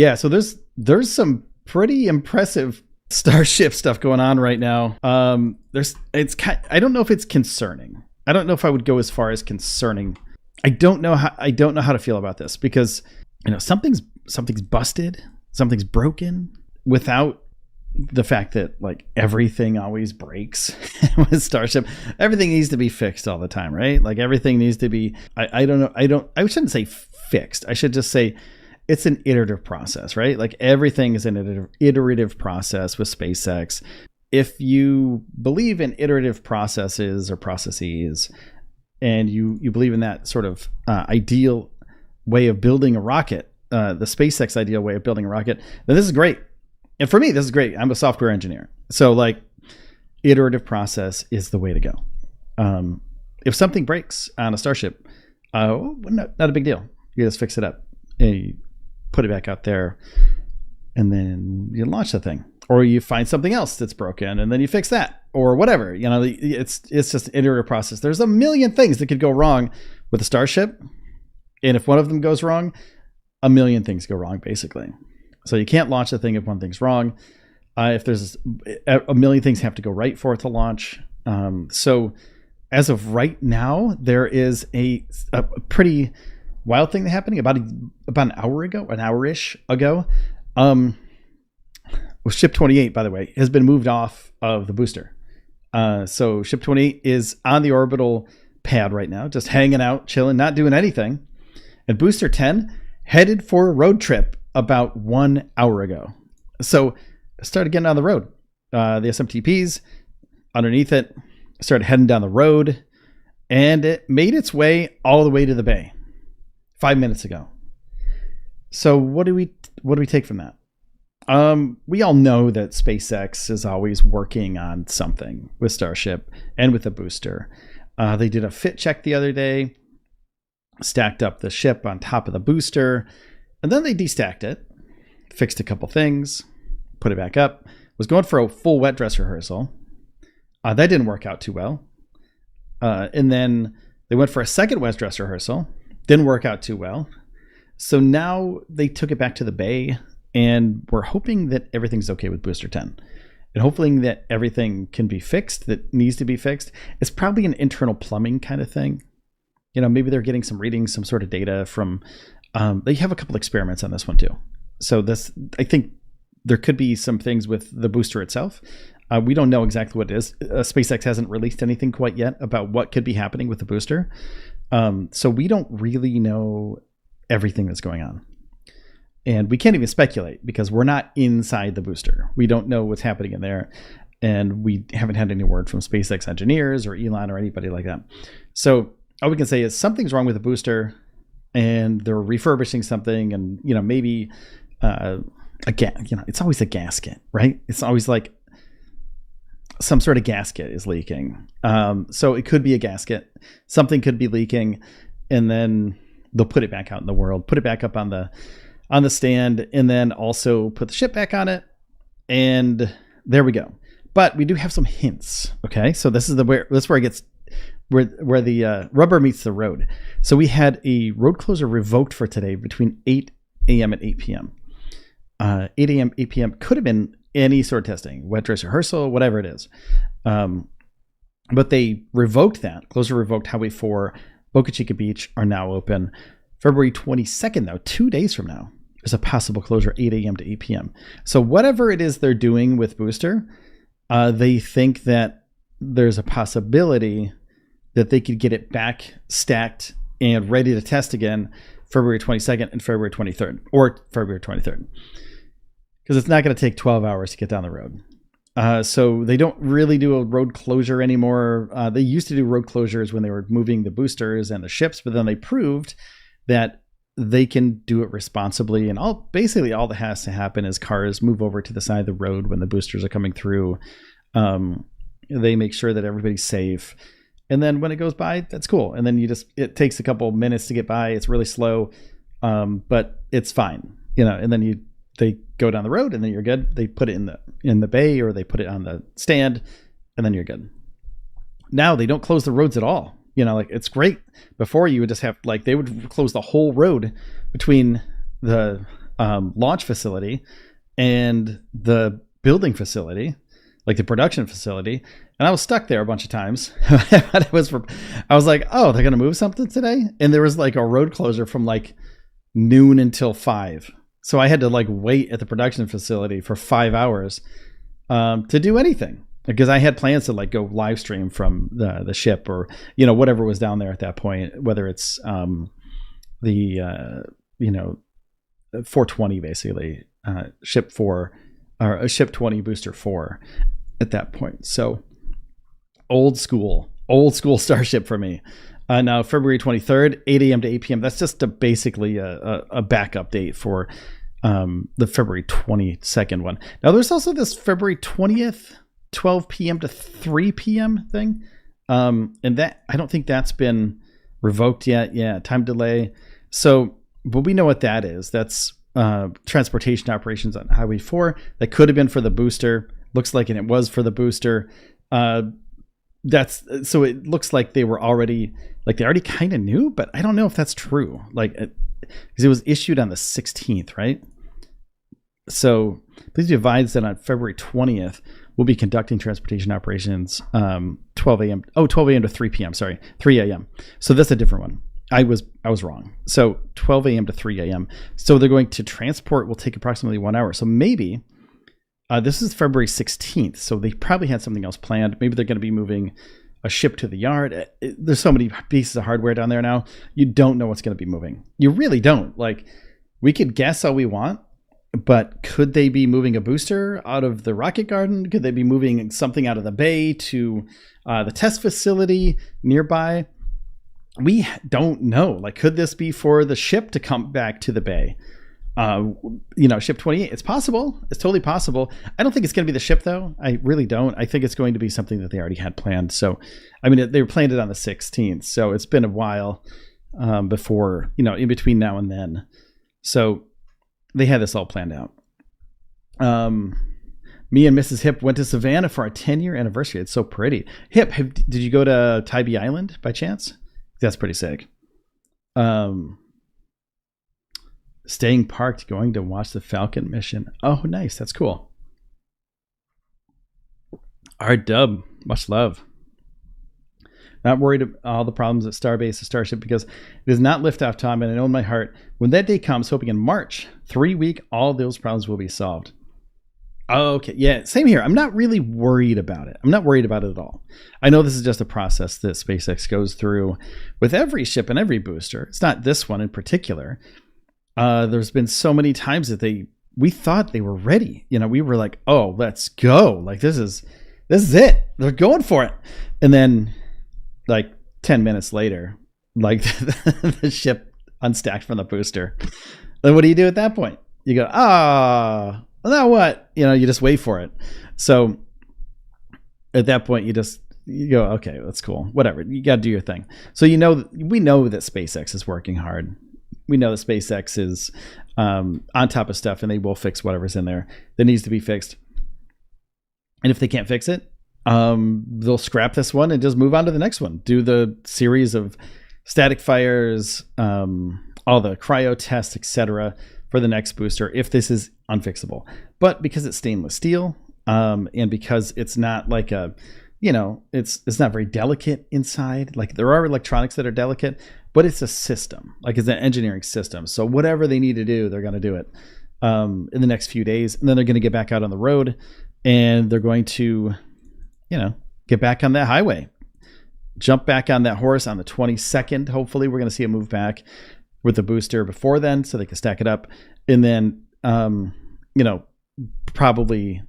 Yeah, so there's some pretty impressive Starship stuff going on right now. I don't know if it's concerning. I don't know if I would go as far as concerning. I don't know how to feel about this because something's busted, something's broken, without the fact that like everything always breaks with Starship. Everything needs to be fixed all the time, right? Like everything needs to be I shouldn't say fixed. I should just say it's an iterative process, right? Like everything is an iterative process with SpaceX. If you believe in iterative processes or processes, and you believe in that sort of ideal way of building a rocket, the SpaceX ideal way of building a rocket, then this is great. And for me, this is great. I'm a software engineer. So like iterative process is the way to go. If something breaks on a Starship, not a big deal. You just fix it up. And you put it back out there, and then you launch the thing, or you find something else that's broken, and then you fix that, or whatever. It's just an iterative process. There's a million things that could go wrong with a Starship, and if one of them goes wrong, a million things go wrong, basically. So you can't launch the thing if one thing's wrong. If there's a million things have to go right for it to launch. So as of right now, there is a pretty wild thing happening about an hour-ish ago. Ship 28, by the way, has been moved off of the booster. So Ship 28 is on the orbital pad right now, just hanging out, chilling, not doing anything. And Booster 10 headed for a road trip about 1 hour ago. So it started getting on the road. The SMTPs underneath it started heading down the road, and it made its way all the way to the bay 5 minutes ago. So what do we take from that? We all know that SpaceX is always working on something with Starship and with the booster. They did a fit check the other day, stacked up the ship on top of the booster, and then they destacked it, fixed a couple things, put it back up, was going for a full wet dress rehearsal. That didn't work out too well. And then they went for a second wet dress rehearsal, didn't work out too well. So now they took it back to the bay, and we're hoping that everything's okay with Booster 10. And hopefully that everything can be fixed that needs to be fixed. It's probably an internal plumbing kind of thing. Maybe they're getting some readings, some sort of data from, they have a couple experiments on this one too. So I think there could be some things with the booster itself. We don't know exactly what it is. SpaceX hasn't released anything quite yet about what could be happening with the booster. So we don't really know everything that's going on. And we can't even speculate because we're not inside the booster. We don't know what's happening in there. And we haven't had any word from SpaceX engineers or Elon or anybody like that. So all we can say is something's wrong with the booster, and they're refurbishing something, and maybe again, it's always a gasket, right? It's always like some sort of gasket is leaking. So it could be a gasket. Something could be leaking, and then they'll put it back out in the world, put it back up on the stand, and then also put the ship back on it. And there we go. But we do have some hints. Okay. So this is where it gets, where the rubber meets the road. So we had a road closure revoked for today between 8 a.m. and 8 p.m. 8 a.m., 8 p.m. could have been any sort of testing, wet dress rehearsal, whatever it is. But they revoked that. Closure revoked. Highway 4, Boca Chica Beach are now open. February 22nd, though, 2 days from now, there's a possible closure 8 a.m. to 8 p.m. So whatever it is they're doing with Booster, they think that there's a possibility that they could get it back stacked and ready to test again February 22nd and February 23rd, or February 23rd. Because it's not going to take 12 hours to get down the road. So they don't really do a road closure anymore. They used to do road closures when they were moving the boosters and the ships, but then they proved that they can do it responsibly. And basically all that has to happen is cars move over to the side of the road when the boosters are coming through. They make sure that everybody's safe. And then when it goes by, that's cool. And then it takes a couple minutes to get by. It's really slow, but it's fine. And then they go down the road, and then you're good. They put it in the bay, or they put it on the stand, and then you're good. Now they don't close the roads at all. It's great. Before, you would just have, they would close the whole road between the launch facility and the building facility, like the production facility. And I was stuck there a bunch of times. I was like, oh, they're going to move something today? And there was like a road closure from like noon until 5. So I had to like wait at the production facility for 5 hours to do anything, because I had plans to like go live stream from the ship, or, you know, whatever was down there at that point, whether it's the 420, basically, ship 4 or ship 20 booster 4 at that point. So old school Starship for me. Now, February 23rd, 8 a.m. to 8 p.m. That's just basically a backup date for the February 22nd one. Now, there's also this February 20th, 12 p.m. to 3 p.m. thing. And that, I don't think that's been revoked yet. Yeah, time delay. So, but we know what that is. That's transportation operations on Highway 4. That could have been for the booster. Looks like it was for the booster. That's so it looks like they already kind of knew, but I don't know if that's true. Like, because it was issued on the 16th, right? So please be advised that on February 20th, we'll be conducting transportation operations 12 a.m. to 3 p.m. Sorry, 3 a.m. So that's a different one. I was wrong. So 12 a.m. to 3 a.m. So they're going to transport will take approximately 1 hour. So maybe this is February 16th. So they probably had something else planned. Maybe they're going to be moving a ship to the yard. There's so many pieces of hardware down there now. You don't know what's going to be moving. You really don't. Like, we could guess all we want, but could they be moving a booster out of the rocket garden? Could they be moving something out of the bay to the test facility nearby? We don't know. Like, could this be for the ship to come back to the bay? Ship 28. It's possible. It's totally possible. I don't think it's going to be the ship, though. I really don't. I think it's going to be something that they already had planned. So, I mean, they were planned it on the 16th. So it's been a while before, in between now and then. So they had this all planned out. Me and Mrs. Hip went to Savannah for our 10-year anniversary. It's so pretty. Hip, did you go to Tybee Island by chance? That's pretty sick. Staying parked, going to watch the Falcon mission. Oh, nice. That's cool. R-Dub, much love. Not worried about all the problems at Starbase or Starship because it is not liftoff time, and I know in my heart when that day comes, hoping in March, 3 week, all those problems will be solved. Okay, yeah, same here. I'm not really worried about it. I'm not worried about it at all. I know this is just a process that SpaceX goes through with every ship and every booster. It's not this one in particular. There's been so many times that we thought they were ready. We were like, oh, let's go. Like, this is it. They're going for it. And then like 10 minutes later, like the ship unstacked from the booster. Then what do you do at that point? You go, well, now what? You just wait for it. So at that point, you go, okay, that's cool. Whatever. You got to do your thing. So, we know that SpaceX is working hard. We know that SpaceX is on top of stuff, and they will fix whatever's in there that needs to be fixed. And if they can't fix it, they'll scrap this one and just move on to the next one. Do the series of static fires, all the cryo tests, etc., for the next booster if this is unfixable. But because it's stainless steel, and because it's not like it's not very delicate inside. Like, there are electronics that are delicate, but it's a system. Like, it's an engineering system. So whatever they need to do, they're going to do it in the next few days. And then they're going to get back out on the road, and they're going to, get back on that highway, jump back on that horse on the 22nd. Hopefully we're going to see a move back with the booster before then so they can stack it up. And then, probably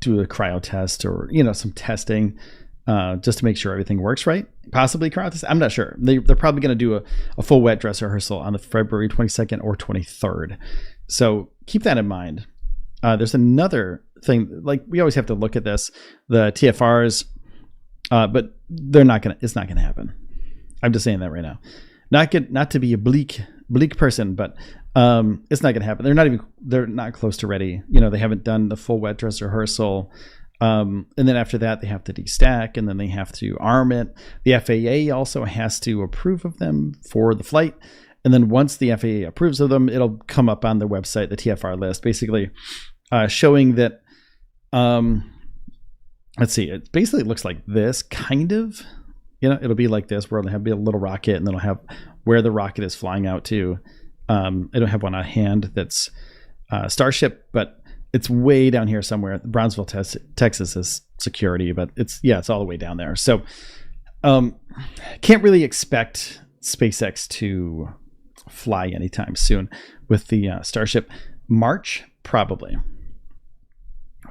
do a cryo test or, some testing just to make sure everything works right. Possibly cryo test. I'm not sure. They're probably going to do a full wet dress rehearsal on the February 22nd or 23rd. So keep that in mind. There's another thing, like, we always have to look at this, the TFRs, but it's not going to happen. I'm just saying that right now. Not to be a bleak person, but it's not going to happen. They're not close to ready. They haven't done the full wet dress rehearsal. And then after that, they have to destack, and then they have to arm it. The FAA also has to approve of them for the flight. And then once the FAA approves of them, it'll come up on their website, the TFR list, basically showing that, let's see, it basically looks like this, kind of. It'll be like this, where it'll be a little rocket, and then it'll have where the rocket is flying out to. I don't have one on hand that's Starship, but it's way down here somewhere. Brownsville, Texas is security, but it's all the way down there. So can't really expect SpaceX to fly anytime soon with the Starship. March, probably.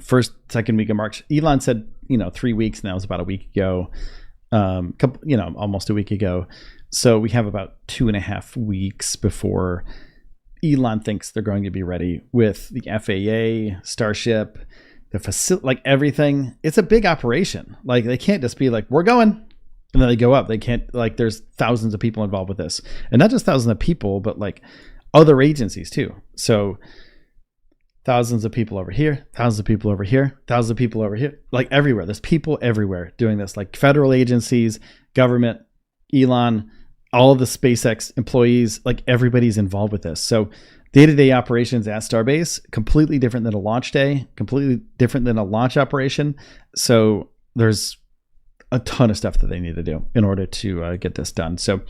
First, second week of March. Elon said, 3 weeks, and that was about a week ago. Almost a week ago. So we have about 2.5 weeks before Elon thinks they're going to be ready with the FAA, Starship, the facility, like everything. It's a big operation. Like, they can't just be like, we're going, and then they go up. They can't, like, there's thousands of people involved with this, and not just thousands of people, but like other agencies too. So thousands of people over here, thousands of people over here, thousands of people over here, like everywhere. There's people everywhere doing this, like federal agencies, government, Elon, all of the SpaceX employees, like everybody's involved with this. So day-to-day operations at Starbase, completely different than a launch day, completely different than a launch operation. So there's a ton of stuff that they need to do in order to get this done. So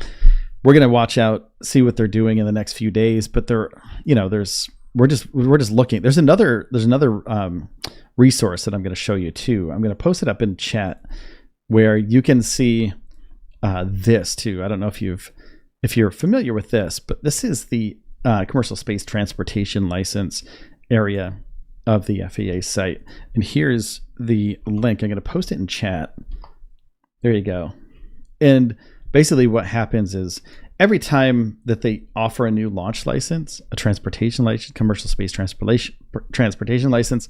we're going to watch out, see what they're doing in the next few days, but we're just looking. There's another resource that I'm going to show you too. I'm going to post it up in chat where you can see this too. I don't know if you're familiar with this, but this is the commercial space transportation license area of the FAA site. And here's the link. I'm going to post it in chat. There you go. And basically what happens is, every time that they offer a new launch license, a transportation license, commercial space transportation license,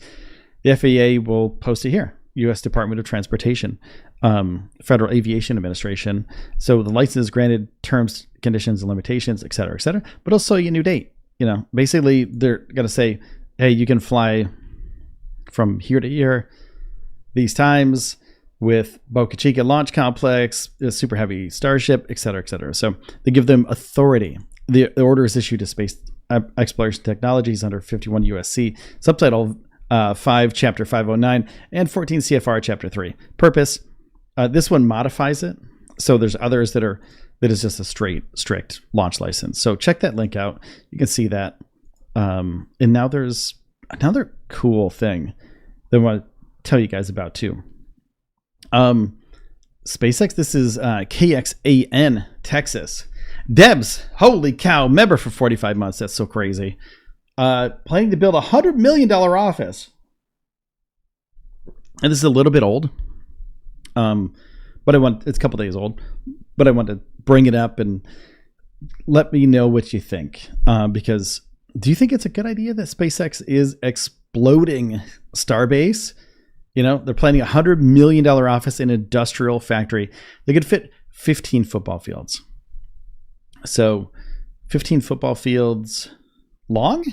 the FAA will post it here, U.S. Department of Transportation, Federal Aviation Administration. So the license is granted, terms, conditions, and limitations, et cetera, but it'll show you a new date. Basically they're going to say, hey, you can fly from here to here these times with Boca Chica Launch Complex, a Super Heavy Starship, et cetera. So they give them authority. The order is issued to Space Exploration Technologies under 51 USC, subtitle 5, Chapter 509, and 14 CFR, Chapter 3. Purpose, this one modifies it. So there's others that is just a strict launch license. So check that link out. You can see that. And now there's another cool thing that I want to tell you guys about too. SpaceX, this is KXAN, Texas. Debs, holy cow, member for 45 months. That's so crazy. Planning to build a $100 million office. And this is a little bit old. But it's a couple days old. But I want to bring it up and let me know what you think. Because do you think it's a good idea that SpaceX is exploding Starbase? They're planning a $100 million office in an industrial factory. They could fit 15 football fields. So 15 football fields long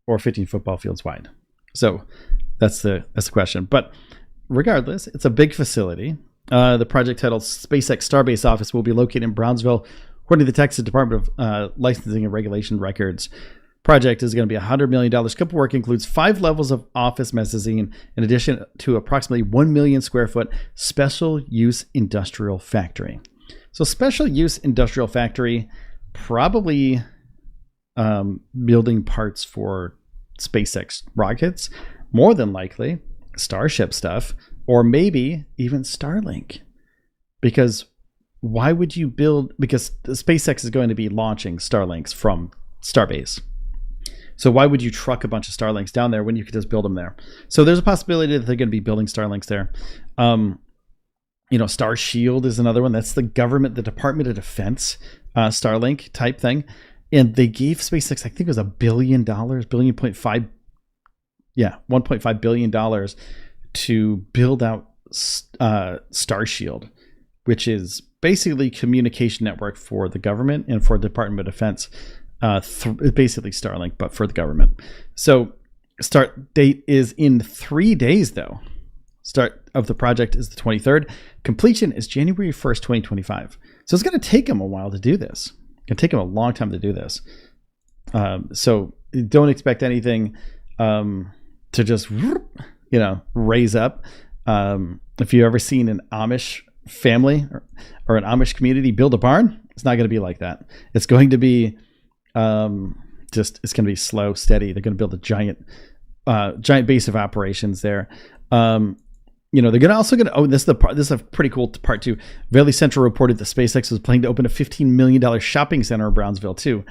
or 15 football fields wide? So that's the question. But regardless, it's a big facility. The project titled SpaceX Starbase Office will be located in Brownsville, according to the Texas Department of Licensing and Regulation Records. Project is going to be $100 million. Scope of work includes 5 levels of office mezzanine, in addition to approximately 1 million square foot special use industrial factory. So special use industrial factory, probably building parts for SpaceX rockets, more than likely Starship stuff, or maybe even Starlink. Because why would you build? Because SpaceX is going to be launching Starlinks from Starbase. So why would you truck a bunch of Starlinks down there when you could just build them there? So there's a possibility that they're going to be building Starlinks there. Star Shield is another one. That's the government, the Department of Defense Starlink type thing. And they gave SpaceX, I think it was $1 billion, $1.5 billion to build out Star Shield, which is basically communication network for the government and for the Department of Defense. Basically Starlink, but for the government. So start date is in 3 days though. Start of the project is the 23rd. Completion is January 1st, 2025. So it's going to take them a while to do this. It'll take them a long time to do this. So don't expect anything to just, raise up. If you've ever seen an Amish family or an Amish community build a barn, it's not going to be like that. It's going to be it's going to be slow, steady. They're going to build a giant base of operations there. They're this is a pretty cool part too. Valley Central reported that SpaceX was planning to open a $15 million shopping center in Brownsville too.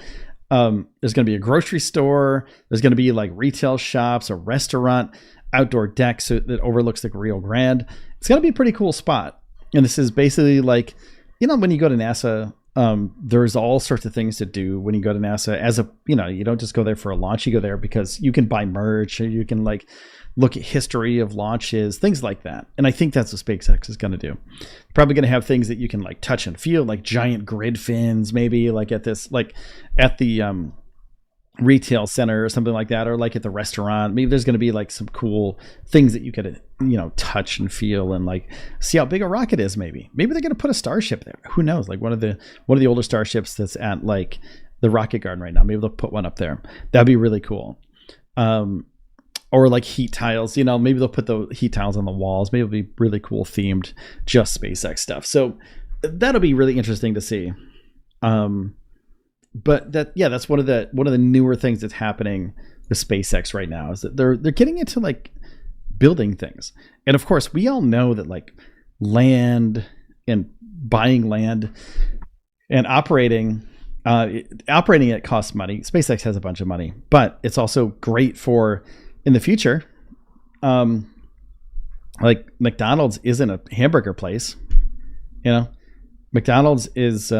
There's going to be a grocery store. There's going to be like retail shops, a restaurant, outdoor deck that overlooks the Rio Grande. It's going to be a pretty cool spot. And this is basically like, when you go to NASA, there's all sorts of things to do when you go to NASA you don't just go there for a launch. You go there because you can buy merch, or you can like look at history of launches, things like that. And I think that's what SpaceX is going to do. Probably going to have things that you can like touch and feel, like giant grid fins, maybe like at the retail center or something like that, or like at the restaurant. Maybe there's going to be like some cool things that you could touch and feel and like see how big a rocket is. Maybe they're going to put a Starship there. Who knows? Like one of the older Starships that's at like the Rocket Garden right now. Maybe they'll put one up there. That'd be really cool. Or like heat tiles, maybe they'll put the heat tiles on the walls. Maybe it'll be really cool themed, just SpaceX stuff. So that'll be really interesting to see. But that's one of the newer things that's happening with SpaceX right now, is that they're getting into like building things. And of course, we all know that like land and buying land and operating it costs money. SpaceX has a bunch of money, but it's also great for in the future. Like McDonald's isn't a hamburger place. McDonald's is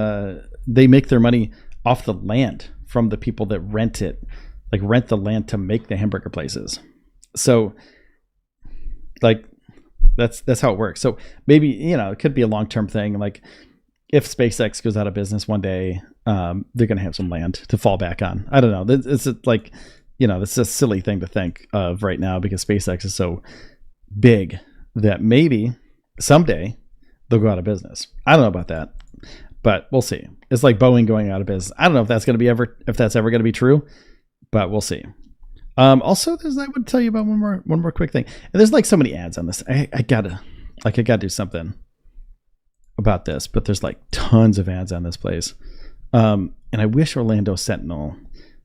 they make their money off the land from the people that rent the land to make the hamburger places. So like that's how it works. So maybe, it could be a long-term thing. Like if SpaceX goes out of business one day, they're going to have some land to fall back on. I don't know. It's like, this is a silly thing to think of right now because SpaceX is so big that maybe someday they'll go out of business. I don't know about that, but we'll see. It's like Boeing going out of business. I don't know if that's ever going to be true, but we'll see. Also, I would tell you about one more quick thing. And there's like so many ads on this. I gotta do something about this, but there's like tons of ads on this place. And I wish Orlando Sentinel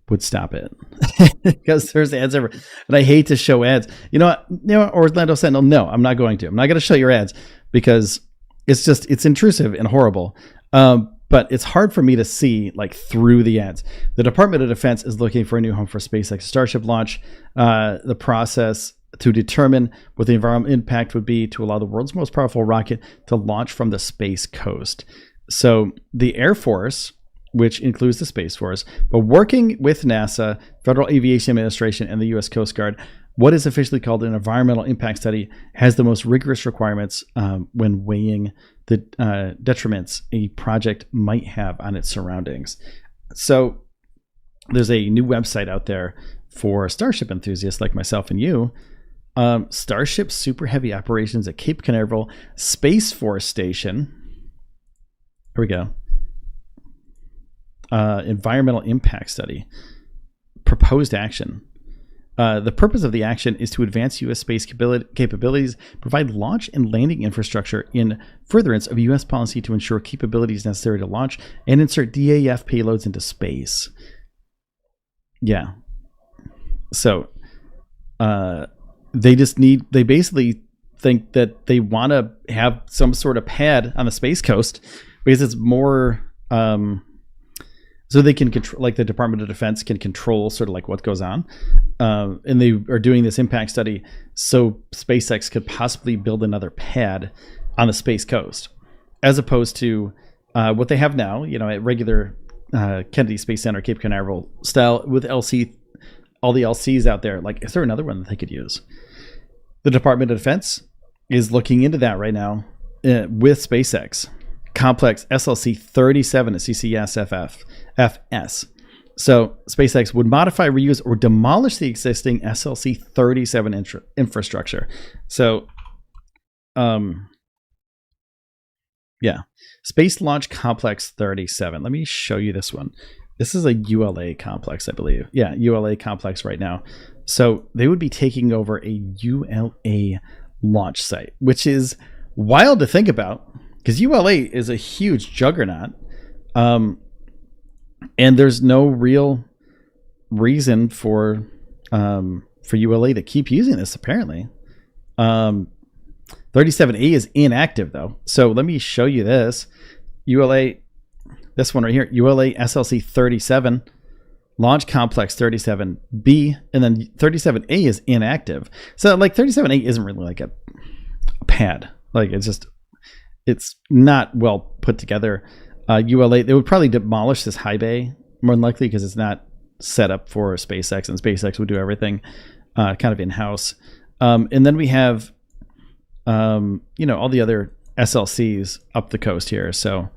would stop it because there's ads everywhere, and I hate to show ads. Orlando Sentinel. No, I'm not going to show your ads because it's intrusive and horrible. But it's hard for me to see like through the ads. The Department of Defense is looking for a new home for SpaceX Starship launch. The process to determine what the environmental impact would be to allow the world's most powerful rocket to launch from the Space Coast. So the Air Force, which includes the Space Force, but working with NASA, Federal Aviation Administration, and the U.S. Coast Guard, what is officially called an environmental impact study has the most rigorous requirements when weighing the detriments a project might have on its surroundings. So there's a new website out there for Starship enthusiasts like myself and you. Starship Super Heavy Operations at Cape Canaveral Space Force Station. Here we go. Environmental impact study. Proposed action. The purpose of the action is to advance U.S. space capabilities, provide launch and landing infrastructure in furtherance of U.S. policy to ensure capabilities necessary to launch and insert DAF payloads into space. Yeah. So they basically think that they want to have some sort of pad on the Space Coast because it's more... so they can control, like the Department of Defense can control sort of like what goes on. And they are doing this impact study so SpaceX could possibly build another pad on the Space Coast, as opposed to what they have now, at regular Kennedy Space Center, Cape Canaveral style with LC, all the LCs out there. Like, is there another one that they could use? The Department of Defense is looking into that right now with SpaceX. Complex SLC 37 at FS. So SpaceX would modify, reuse, or demolish the existing SLC 37 infrastructure. So Yeah. Space Launch Complex 37. Let me show you this one. This is a ULA complex, I believe. Yeah, ULA complex right now. So they would be taking over a ULA launch site, which is wild to think about because ULA is a huge juggernaut. And there's no real reason for ULA to keep using this, apparently. 37A is inactive, though. So let me show you this. ULA, this one right here, ULA SLC 37, Launch Complex 37B, and then 37A is inactive. So like 37A isn't really like a pad. Like it's not well put together. ULA, they would probably demolish this high bay more than likely because it's not set up for SpaceX, and SpaceX would do everything kind of in-house. And then we have all the other SLCs up the coast here. So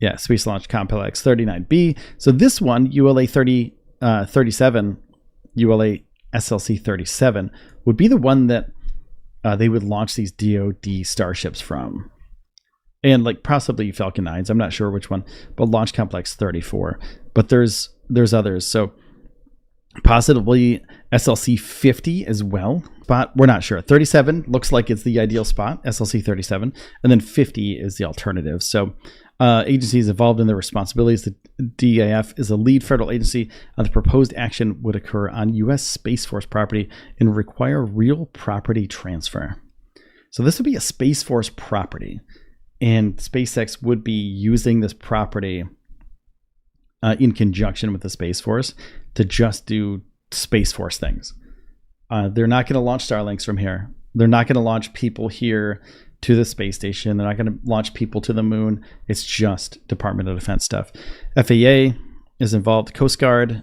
yeah, Space Launch Complex 39B. So this one, ULA 37, ULA SLC 37, would be the one that they would launch these DoD starships from. And like possibly Falcon 9s, I'm not sure which one, but Launch Complex 34. But there's others. So possibly SLC 50 as well. Spot, we're not sure. 37 looks like it's the ideal spot, SLC 37, and then 50 is the alternative. So agencies involved in their responsibilities. The DIF is a lead federal agency. The proposed action would occur on U.S. Space Force property and require real property transfer. So this would be a Space Force property, and SpaceX would be using this property in conjunction with the Space Force to just do Space Force things. They're not going to launch Starlinks from here. They're not going to launch people here to the space station. They're not going to launch people to the moon. It's just Department of Defense stuff. FAA is involved. Coast Guard.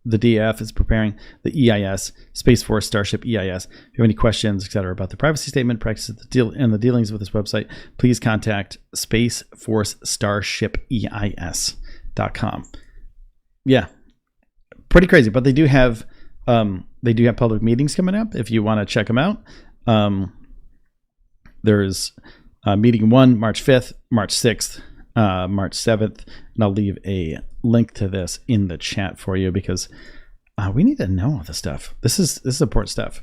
The DAF is preparing the EIS, Space Force Starship EIS. If you have any questions, etc., about the privacy statement, practices, and the dealings with this website, please contact Space Force Starship EIS.com. Yeah, pretty crazy, but they do have public meetings coming up. If you want to check them out, there's meeting 1 March 5th, March 6th, March 7th, and I'll leave a link to this in the chat for you because we need to know all this stuff. This is important stuff.